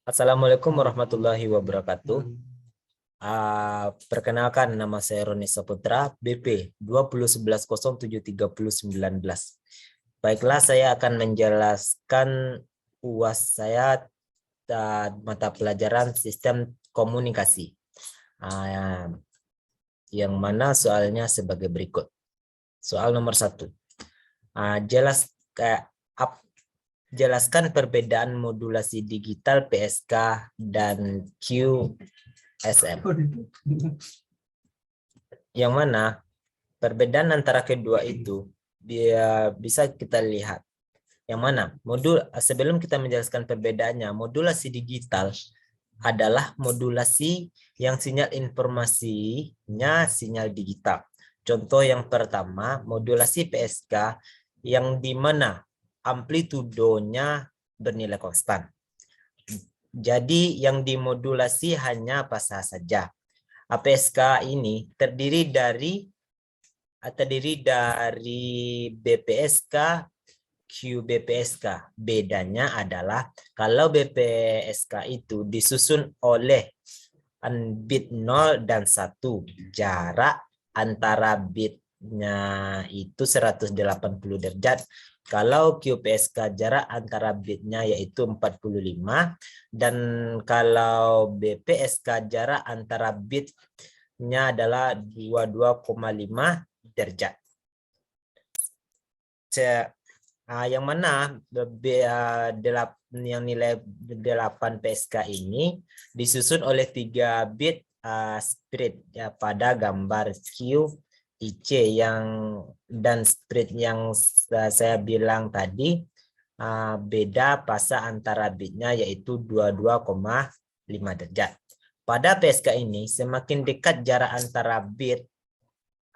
Assalamualaikum warahmatullahi wabarakatuh. Perkenalkan, nama saya Roni Saputra, BP 2011073019. Baiklah, saya akan menjelaskan UAS saya mata pelajaran sistem komunikasi. Yang mana soalnya sebagai berikut. Soal nomor 1. Jelaskan perbedaan modulasi digital PSK dan QSM. Yang mana perbedaan antara kedua itu bisa kita lihat. Yang mana sebelum kita menjelaskan perbedaannya, modulasi digital adalah modulasi yang sinyal informasinya sinyal digital. Contoh yang pertama, modulasi PSK yang dimana amplitudonya bernilai konstan. Jadi yang dimodulasi hanya fasa saja. PSK ini terdiri dari BPSK, QBPSK. Bedanya adalah kalau BPSK itu disusun oleh bit 0 dan 1. Jarak antara bitnya itu 180 derajat. Kalau QPSK jarak antara bitnya yaitu 45, dan kalau BPSK jarak antara bitnya adalah 22,5 derajat. Yang mana yang nilai 8 PSK ini disusun oleh 3 bit spread pada gambar Q IC dan spread yang saya bilang tadi beda fasa antara bitnya yaitu 22,5 derajat. Pada PSK ini semakin dekat jarak antara bit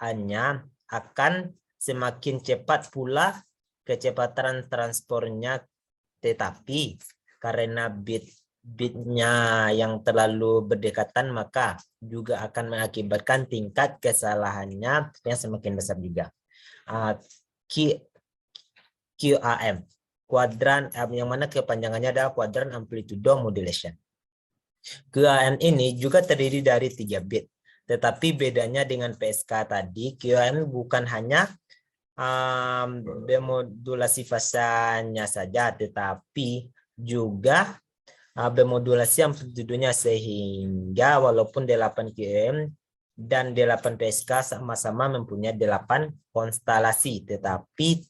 hanya akan semakin cepat pula kecepatan transpornya, tetapi karena bitnya yang terlalu berdekatan maka juga akan mengakibatkan tingkat kesalahannya yang semakin besar juga. QAM, kuadran yang mana kepanjangannya adalah Quadrant Amplitude Modulation. QAM ini juga terdiri dari 3 bit, tetapi bedanya dengan PSK tadi, QAM bukan hanya demodulasi fasanya saja, tetapi juga bermodulasi amplitudonya, sehingga walaupun 8 QM dan 8 PSK sama-sama mempunyai 8 konstelasi, tetapi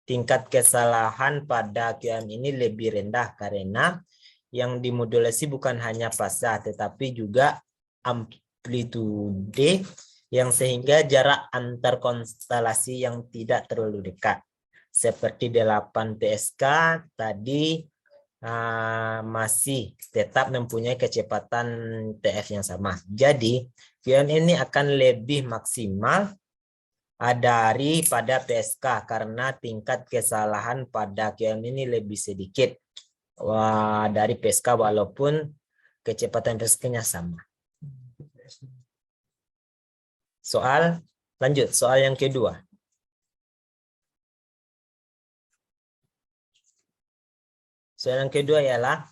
tingkat kesalahan pada QM ini lebih rendah karena yang dimodulasi bukan hanya fasa tetapi juga amplitude, yang sehingga jarak antar konstelasi yang tidak terlalu dekat. Seperti 8 PSK tadi masih tetap mempunyai kecepatan TF yang sama. Jadi QM ini akan lebih maksimal daripada PSK karena tingkat kesalahan pada QM ini lebih sedikit dari PSK walaupun kecepatan PSK-nya sama. Lanjut, soal yang kedua. Soal yang kedua ialah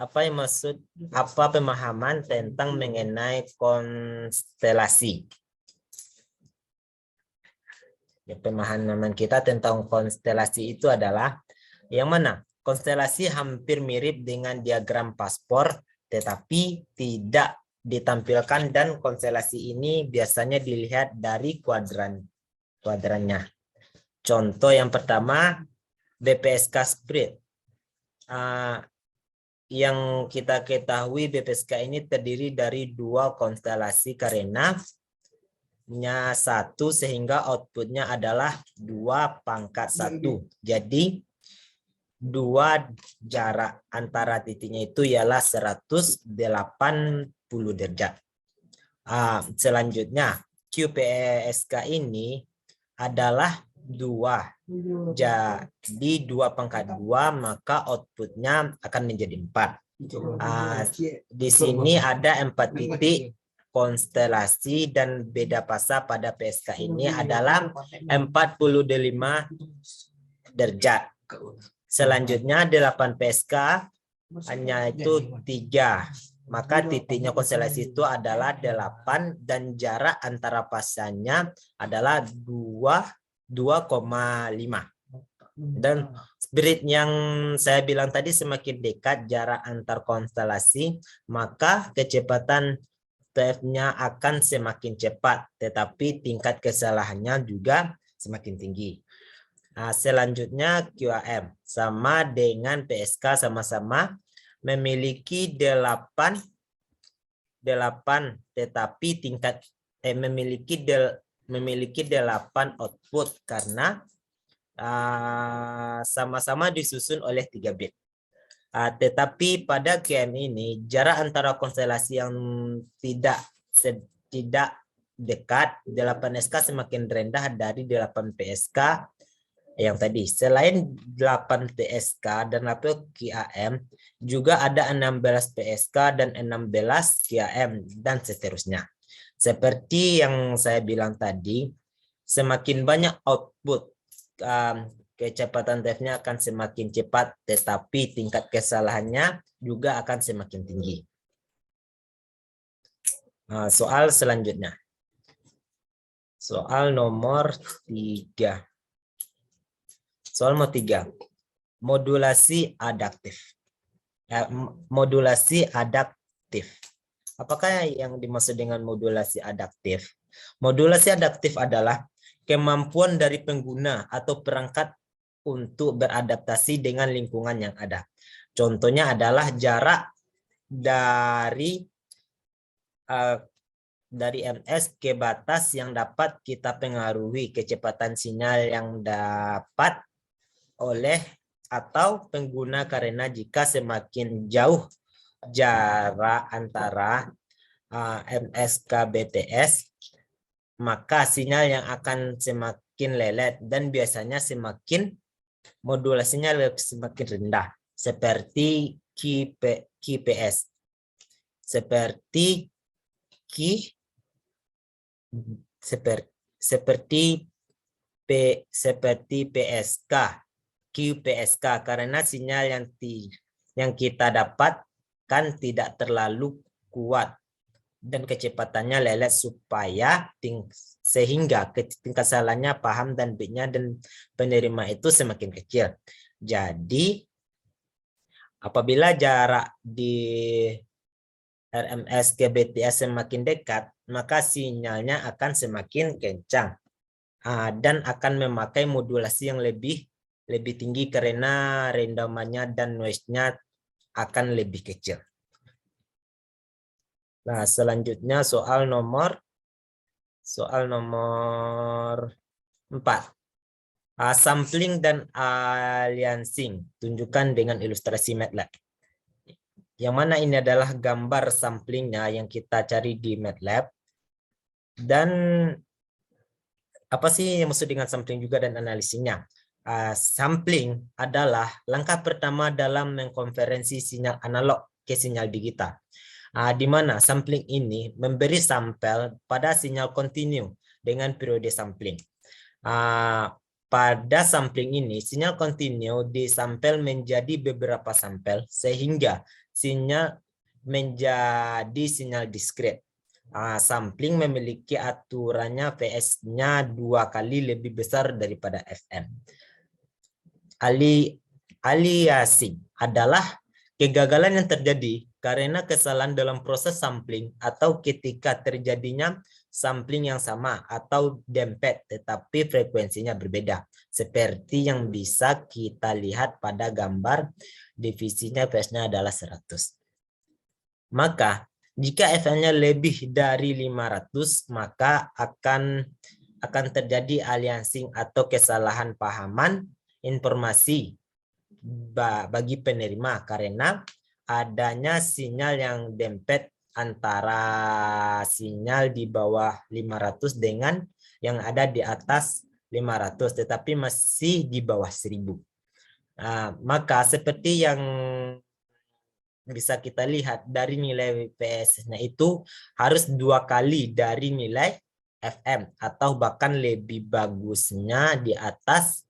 apa pemahaman tentang mengenai konstelasi. Ya, pemahaman kita tentang konstelasi itu adalah yang mana konstelasi hampir mirip dengan diagram paspor tetapi tidak ditampilkan, dan konstelasi ini biasanya dilihat dari kuadrannya. Contoh yang pertama, BPSK spread. Yang kita ketahui BPSK ini terdiri dari 2 konstelasi karena satu sehingga outputnya adalah 2/1. Jadi 2 jarak antara titiknya itu ialah 180 derajat. Selanjutnya QPSK ini adalah 2. Jadi 2/2 maka outputnya akan menjadi 4. Di sini ada 4 titik konstelasi dan beda fasa pada PSK ini adalah 45 derajat. Selanjutnya 8 PSK hanya itu 3. Maka titiknya konstelasi itu adalah 8 dan jarak antara pasanya adalah 2,5. Dan spirit yang saya bilang tadi, semakin dekat jarak antar konstelasi, maka kecepatan TF-nya akan semakin cepat, tetapi tingkat kesalahannya juga semakin tinggi. Nah, selanjutnya QAM sama dengan PSK, sama-sama memiliki 8 tetapi tingkat memiliki 8 output karena sama-sama disusun oleh 3 bit. Tetapi pada QM ini jarak antara konstelasi yang tidak dekat 8 SK semakin rendah dari 8 PSK yang tadi. Selain 8 PSK dan 8 QAM, juga ada 16 PSK dan 16 QAM dan seterusnya. Seperti yang saya bilang tadi, semakin banyak output, kecepatan TF-nya akan semakin cepat, tetapi tingkat kesalahannya juga akan semakin tinggi. Soal selanjutnya. Soal nomor 3. Soal nomor 3. Modulasi adaptif. Modulasi adaptif. Apakah yang dimaksud dengan modulasi adaptif? Modulasi adaptif adalah kemampuan dari pengguna atau perangkat untuk beradaptasi dengan lingkungan yang ada. Contohnya adalah jarak dari MS ke batas yang dapat kita pengaruhi kecepatan sinyal yang dapat oleh atau pengguna, karena jika semakin jauh jarak antara MS ke BTS, maka sinyal yang akan semakin lelet dan biasanya semakin modulasinya semakin rendah, seperti QPS, seperti PSK, QPSK, karena sinyal yang kita dapatkan tidak terlalu kuat dan kecepatannya lelet sehingga tingkat salahnya paham dan bitnya dan penerima itu semakin kecil. Jadi apabila jarak di RMS ke BTS semakin dekat, maka sinyalnya akan semakin kencang dan akan memakai modulasi yang lebih tinggi karena rendamannya dan noise-nya akan lebih kecil. Nah, selanjutnya soal nomor 4. Sampling dan aliasing. Tunjukkan dengan ilustrasi MATLAB. Yang mana ini adalah gambar samplingnya yang kita cari di MATLAB. Dan apa sih yang maksud dengan sampling juga dan analisisnya? Sampling adalah langkah pertama dalam mengkonversi sinyal analog ke sinyal digital. Di mana sampling ini memberi sampel pada sinyal kontinu dengan periode sampling. Pada sampling ini, sinyal kontinu disampel menjadi beberapa sampel sehingga sinyal menjadi sinyal diskret. Sampling memiliki aturannya PS-nya 2 kali lebih besar daripada FM. Aliasing adalah kegagalan yang terjadi karena kesalahan dalam proses sampling atau ketika terjadinya sampling yang sama atau dempet tetapi frekuensinya berbeda. Seperti yang bisa kita lihat pada gambar, divisinya PS-nya adalah 100. Maka jika FM-nya lebih dari 500, maka akan terjadi aliasing atau kesalahan pahaman informasi bagi penerima karena adanya sinyal yang dempet antara sinyal di bawah 500 dengan yang ada di atas 500 tetapi masih di bawah 1000. Maka seperti yang bisa kita lihat dari nilai PS-nya itu harus 2 kali dari nilai FM atau bahkan lebih bagusnya di atas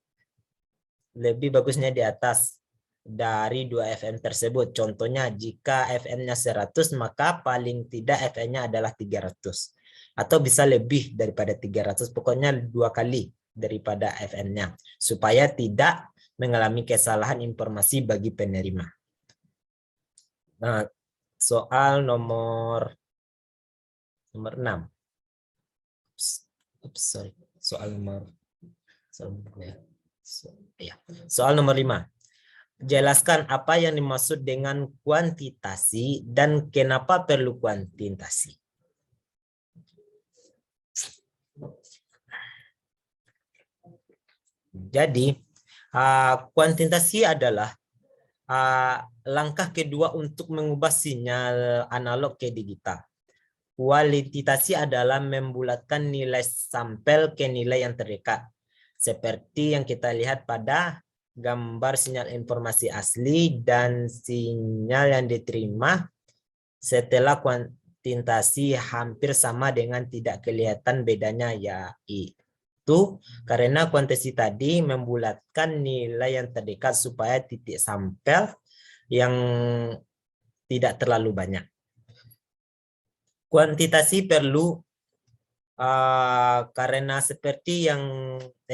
lebih bagusnya di atas dari 2 FM tersebut. Contohnya jika FM-nya 100 maka paling tidak FM-nya adalah 300. Atau bisa lebih daripada 300, pokoknya 2 kali daripada FM-nya. Supaya tidak mengalami kesalahan informasi bagi penerima. Nah, soal nomor 6. Sorry. Soal nomor 5. Jelaskan apa yang dimaksud dengan kuantitasi dan kenapa perlu kuantitasi. Jadi, kuantitasi adalah langkah kedua untuk mengubah sinyal analog ke digital. Kualitasi adalah membulatkan nilai sampel ke nilai yang terdekat. Seperti yang kita lihat pada gambar sinyal informasi asli dan sinyal yang diterima setelah kuantitasi hampir sama dengan tidak kelihatan bedanya, yaitu karena kuantitasi tadi membulatkan nilai yang terdekat supaya titik sampel yang tidak terlalu banyak. Kuantitasi perlu karena seperti yang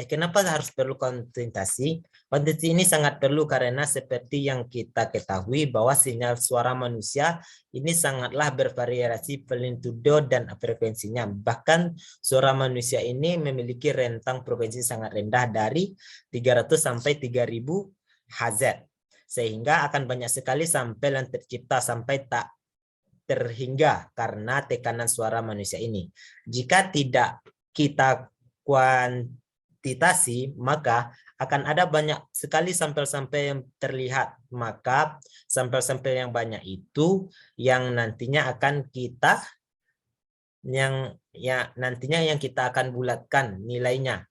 kenapa harus perlu kuantitasi? Kuantitasi ini sangat perlu karena seperti yang kita ketahui bahwa sinyal suara manusia ini sangatlah bervariasi amplitudo dan frekuensinya. Bahkan suara manusia ini memiliki rentang frekuensi sangat rendah dari 300 sampai 3000 Hz. Sehingga akan banyak sekali sampel yang tercipta sampai tak terhingga karena tekanan suara manusia ini. Jika tidak kita kuantitasi, maka akan ada banyak sekali sampel-sampel yang terlihat. Maka sampel-sampel yang banyak itu yang nantinya akan kita yang kita akan bulatkan nilainya.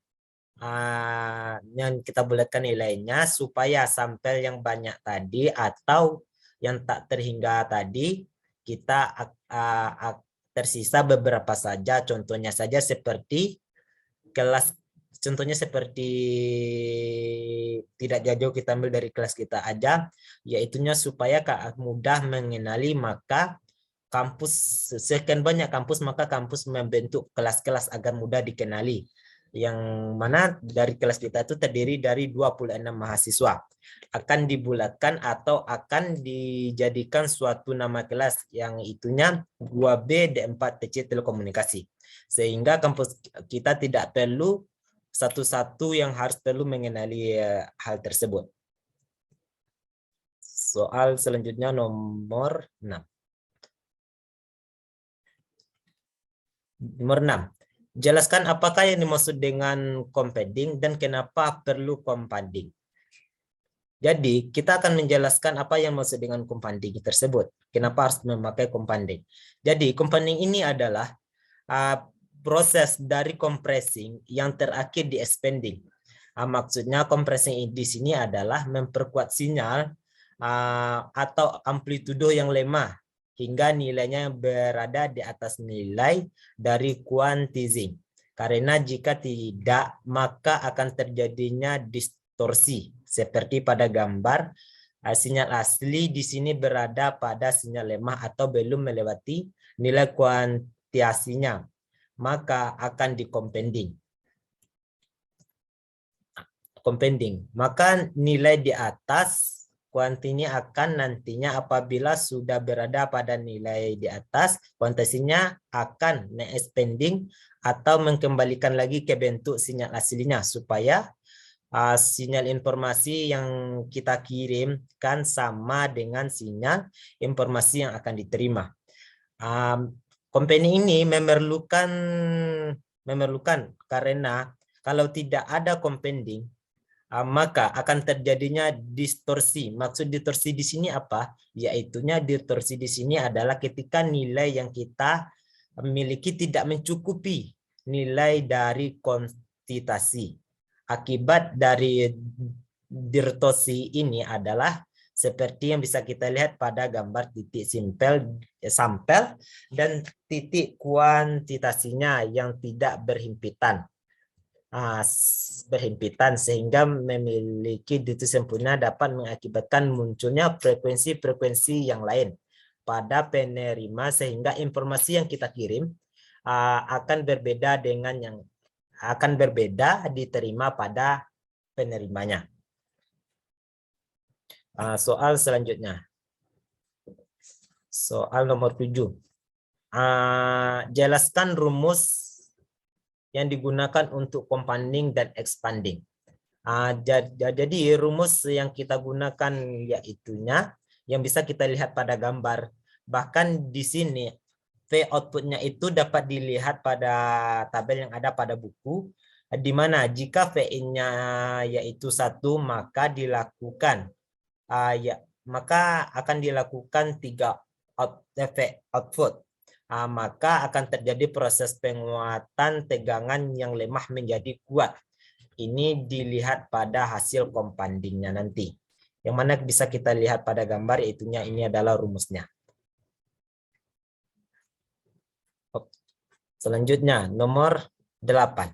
Yang kita bulatkan nilainya supaya sampel yang banyak tadi atau yang tak terhingga tadi kita tersisa beberapa saja. Contohnya saja seperti kelas, contohnya seperti tidak jauh kita ambil dari kelas kita aja, yaitunya supaya mudah mengenali. Maka kampus, sekian banyak kampus, maka kampus membentuk kelas-kelas agar mudah dikenali. Yang mana dari kelas kita itu terdiri dari 26 mahasiswa. Akan dibulatkan atau akan dijadikan suatu nama kelas yang itunya 2B D4 TC Telekomunikasi. Sehingga kampus kita tidak perlu satu-satu yang harus perlu mengenali hal tersebut. Soal selanjutnya nomor 6. Nomor 6. Jelaskan apakah yang dimaksud dengan compounding dan kenapa perlu compounding. Jadi, kita akan menjelaskan apa yang maksud dengan compounding tersebut. Kenapa harus memakai compounding. Jadi, compounding ini adalah proses dari compressing yang terakhir di expanding. Maksudnya compressing di sini adalah memperkuat sinyal atau amplitudo yang lemah hingga nilainya berada di atas nilai dari quantizing. Karena jika tidak, maka akan terjadinya distorsi. Seperti pada gambar, sinyal asli di sini berada pada sinyal lemah atau belum melewati nilai kuantitasinya, maka akan di-compounding. Maka nilai di atas kuantinya akan nantinya apabila sudah berada pada nilai di atas, kuantasinya akan expanding atau mengembalikan lagi ke bentuk sinyal aslinya supaya sinyal informasi yang kita kirimkan sama dengan sinyal informasi yang akan diterima. Company ini memerlukan karena kalau tidak ada compounding, maka akan terjadinya distorsi. Maksud distorsi di sini apa? Yaitunya distorsi di sini adalah ketika nilai yang kita miliki tidak mencukupi nilai dari kuantitasi. Akibat dari distorsi ini adalah seperti yang bisa kita lihat pada gambar titik sampel dan titik kuantitasinya yang tidak berhimpitan. berhimpitan sehingga memiliki duty sempurna dapat mengakibatkan munculnya frekuensi-frekuensi yang lain pada penerima sehingga informasi yang kita kirim akan berbeda dengan yang akan berbeda diterima pada penerimanya. Soal selanjutnya. Soal nomor 7. Jelaskan rumus yang digunakan untuk compounding dan expanding. Jadi rumus yang kita gunakan yaitunya yang bisa kita lihat pada gambar. Bahkan di sini V outputnya itu dapat dilihat pada tabel yang ada pada buku, di mana jika V-nya yaitu 1 maka dilakukan maka akan dilakukan 3 output. Maka akan terjadi proses penguatan tegangan yang lemah menjadi kuat. Ini dilihat pada hasil compoundingnya nanti. Yang mana bisa kita lihat pada gambar, yaitunya ini adalah rumusnya. Selanjutnya, nomor 8.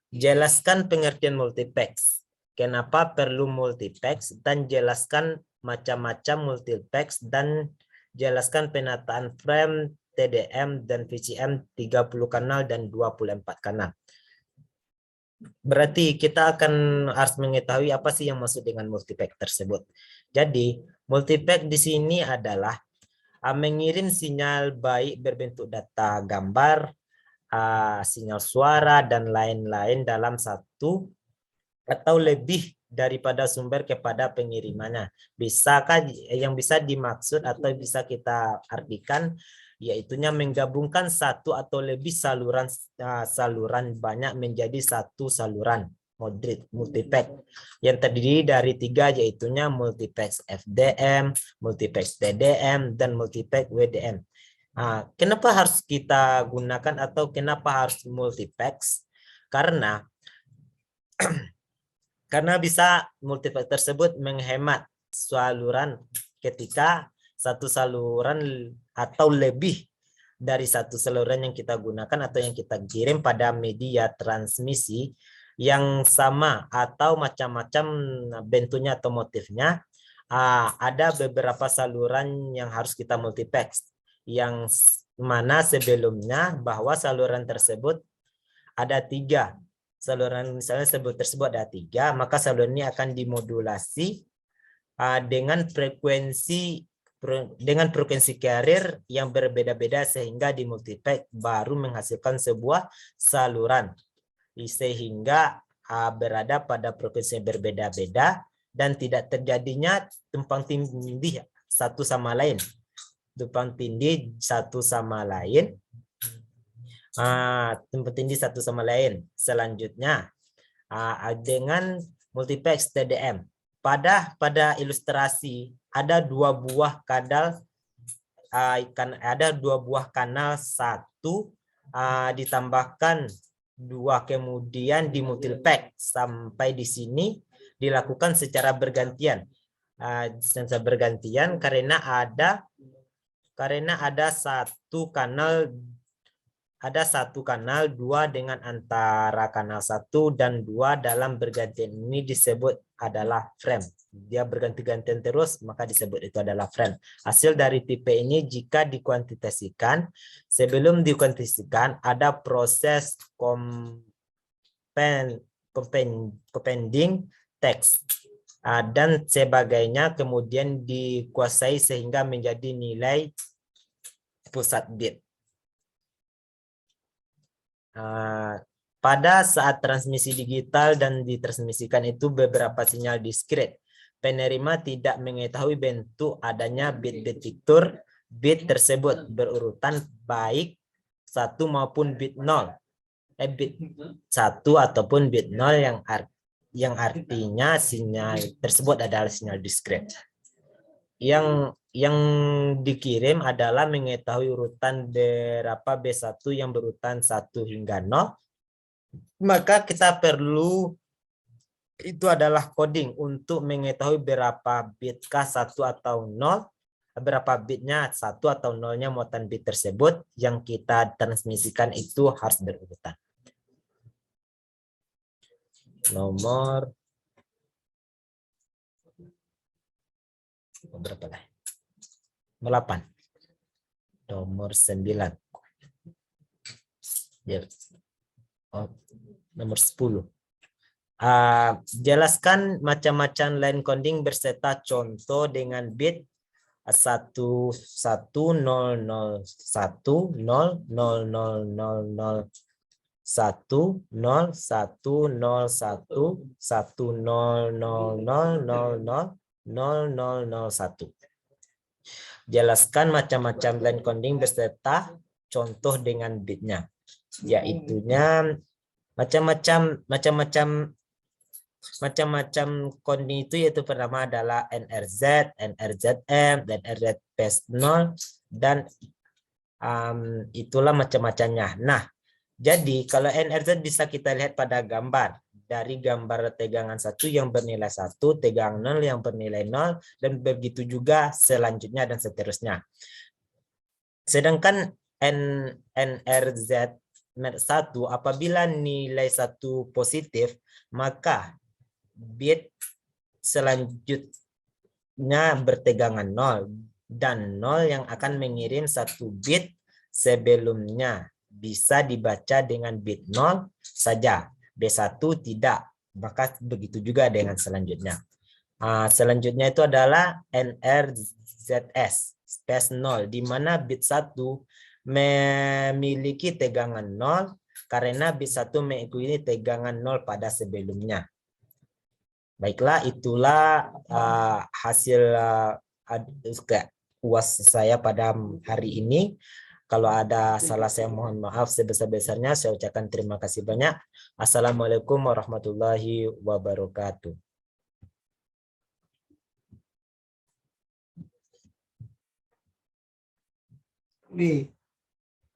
Jelaskan pengertian multiplex. Kenapa perlu multiplex dan jelaskan macam-macam multiplex dan jelaskan penataan frame TDM dan VCM 30 kanal dan 24 kanal. Berarti kita akan harus mengetahui apa sih yang maksud dengan multiplex tersebut. Jadi, multiplex di sini adalah mengirim sinyal baik berbentuk data gambar, sinyal suara, dan lain-lain dalam satu atau lebih daripada sumber kepada pengirimannya. Bisakah yang bisa dimaksud atau bisa kita artikan yaitunya menggabungkan satu atau lebih saluran banyak menjadi satu saluran multiplex yang terdiri dari 3, yaitunya multiplex FDM, multiplex TDM, dan multiplex WDM. Kenapa harus kita gunakan atau kenapa harus multiplex? Karena bisa multiplex tersebut menghemat saluran ketika satu saluran atau lebih dari satu saluran yang kita gunakan atau yang kita kirim pada media transmisi yang sama atau macam-macam bentuknya atau motifnya, ada beberapa saluran yang harus kita multiplex, yang mana sebelumnya bahwa saluran tersebut ada 3. Saluran misalnya tersebut ada 3, maka saluran ini akan dimodulasi dengan frekuensi carrier yang berbeda-beda sehingga dimultiplex baru menghasilkan sebuah saluran sehingga berada pada frekuensi yang berbeda-beda dan tidak terjadinya tumpang tindih satu sama lain. Tumpang tindih satu sama lain. Tumpang tindih satu sama lain. Selanjutnya dengan multiplex TDM. Pada ilustrasi ada 2 buah kanal, satu ditambahkan 2 kemudian dimultiplex sampai di sini dilakukan secara bergantian. Karena ada satu kanal 2 dengan antara kanal 1 dan 2 dalam bergantian ini disebut adalah frame. Dia berganti-gantian terus maka disebut itu adalah frame. Hasil dari tipe ini jika dikuantitasikan, sebelum dikuantitasikan ada proses compounding text dan sebagainya kemudian dikuasai sehingga menjadi nilai pusat bit. Pada saat transmisi digital dan ditransmisikan itu beberapa sinyal diskret. Penerima tidak mengetahui bentuk adanya bit detektor bit tersebut berurutan baik 1 maupun bit 0. Bit 1 ataupun bit 0 yang artinya sinyal tersebut adalah sinyal diskret. Yang dikirim adalah mengetahui urutan berapa B1 yang berurutan 1 hingga 0. Maka kita perlu itu adalah coding untuk mengetahui berapa bitkah 1 atau 0, berapa bitnya 1 atau 0-nya muatan bit tersebut yang kita transmisikan itu harus berurutan. nomor berapa lah? 8. Nomor 9. Ya. Oh, nomor 10. Jelaskan macam-macam line coding berserta contoh dengan bit 11001000001 1000000001. Jelaskan macam-macam line coding beserta contoh dengan bitnya, yaitunya macam-macam coding itu, yaitu pertama adalah NRZ, NRZM, dan NRZ-0, dan itulah macam-macamnya. Nah, jadi kalau NRZ bisa kita lihat pada gambar. Dari gambar tegangan 1 yang bernilai 1, tegangan 0 yang bernilai 0, dan begitu juga selanjutnya dan seterusnya. Sedangkan NRZ 1 apabila nilai 1 positif, maka bit selanjutnya bertegangan 0, dan 0 yang akan mengirim 1 bit sebelumnya bisa dibaca dengan bit 0 saja, B1 tidak, maka begitu juga dengan selanjutnya. Selanjutnya itu adalah NRZS space 0, di mana bit 1 memiliki tegangan 0 karena bit 1 mengikuti tegangan 0 pada sebelumnya. Baiklah, itulah hasil UAS saya pada hari ini. Kalau ada salah, saya mohon maaf sebesar-besarnya. Saya ucapkan terima kasih banyak. Assalamualaikum warahmatullahi wabarakatuh. Wih,